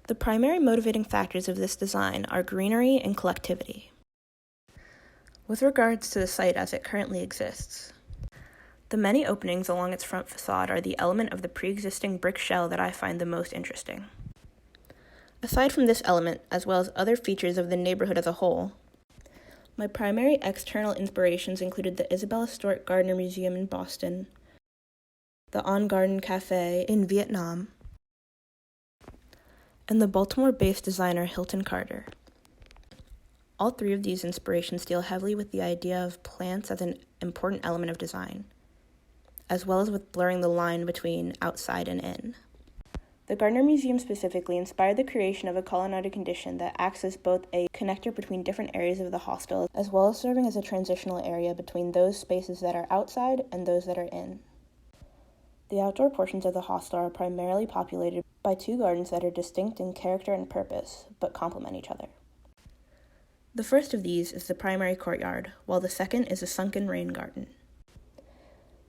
The primary motivating factors of this design are greenery and collectivity. With regards to the site as it currently exists, the many openings along its front facade are the element of the pre-existing brick shell that I find the most interesting. Aside from this element, as well as other features of the neighborhood as a whole, my primary external inspirations included the Isabella Stewart Gardner Museum in Boston, the On Garden Cafe in Vietnam, and the Baltimore-based designer Hilton Carter. All three of these inspirations deal heavily with the idea of plants as an important element of design, as well as with blurring the line between outside and in. The Gardner Museum specifically inspired the creation of a colonnaded condition that acts as both a connector between different areas of the hostel, as well as serving as a transitional area between those spaces that are outside and those that are in. The outdoor portions of the hostel are primarily populated by two gardens that are distinct in character and purpose, but complement each other. The first of these is the primary courtyard, while the second is a sunken rain garden.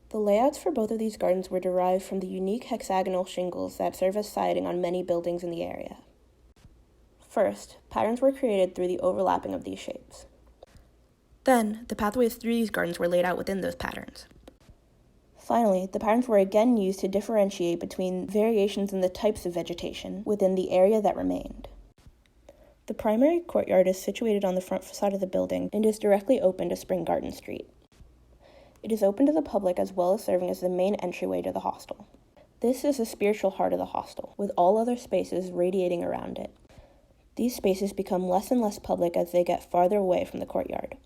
The layouts for both of these gardens were derived from the unique hexagonal shingles that serve as siding on many buildings in the area. First, patterns were created through the overlapping of these shapes. Then, the pathways through these gardens were laid out within those patterns. Finally, the patterns were again used to differentiate between variations in the types of vegetation within the area that remained. The primary courtyard is situated on the front facade of the building and is directly open to Spring Garden Street. It is open to the public as well as serving as the main entryway to the hostel. This is the spiritual heart of the hostel, with all other spaces radiating around it. These spaces become less and less public as they get farther away from the courtyard,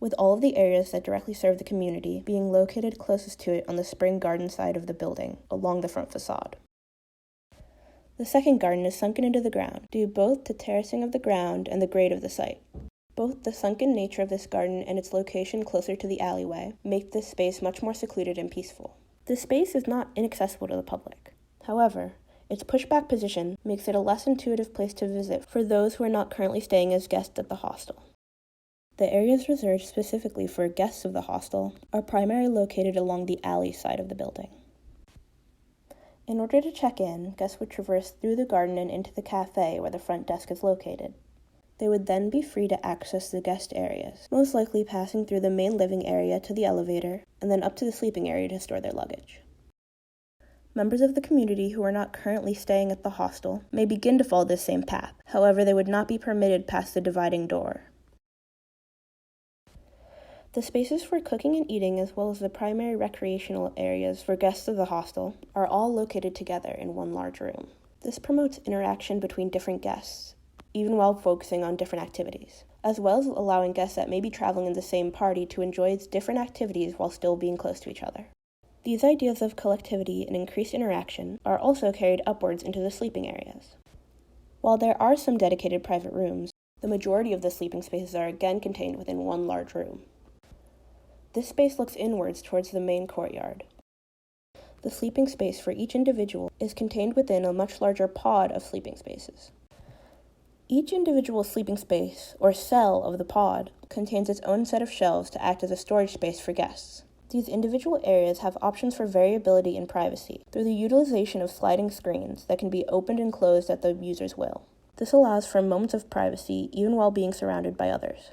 with all of the areas that directly serve the community being located closest to it on the Spring Garden side of the building, along the front facade. The second garden is sunken into the ground, due both to terracing of the ground and the grade of the site. Both the sunken nature of this garden and its location closer to the alleyway make this space much more secluded and peaceful. This space is not inaccessible to the public. However, its pushback position makes it a less intuitive place to visit for those who are not currently staying as guests at the hostel. The areas reserved specifically for guests of the hostel are primarily located along the alley side of the building. In order to check in, guests would traverse through the garden and into the cafe where the front desk is located. They would then be free to access the guest areas, most likely passing through the main living area to the elevator, and then up to the sleeping area to store their luggage. Members of the community who are not currently staying at the hostel may begin to follow this same path. However, they would not be permitted past the dividing door. The spaces for cooking and eating, as well as the primary recreational areas for guests of the hostel, are all located together in one large room. This promotes interaction between different guests, even while focusing on different activities, as well as allowing guests that may be traveling in the same party to enjoy different activities while still being close to each other. These ideas of collectivity and increased interaction are also carried upwards into the sleeping areas. While there are some dedicated private rooms, the majority of the sleeping spaces are again contained within one large room. This space looks inwards towards the main courtyard. The sleeping space for each individual is contained within a much larger pod of sleeping spaces. Each individual sleeping space, or cell of the pod, contains its own set of shelves to act as a storage space for guests. These individual areas have options for variability and privacy through the utilization of sliding screens that can be opened and closed at the user's will. This allows for moments of privacy even while being surrounded by others.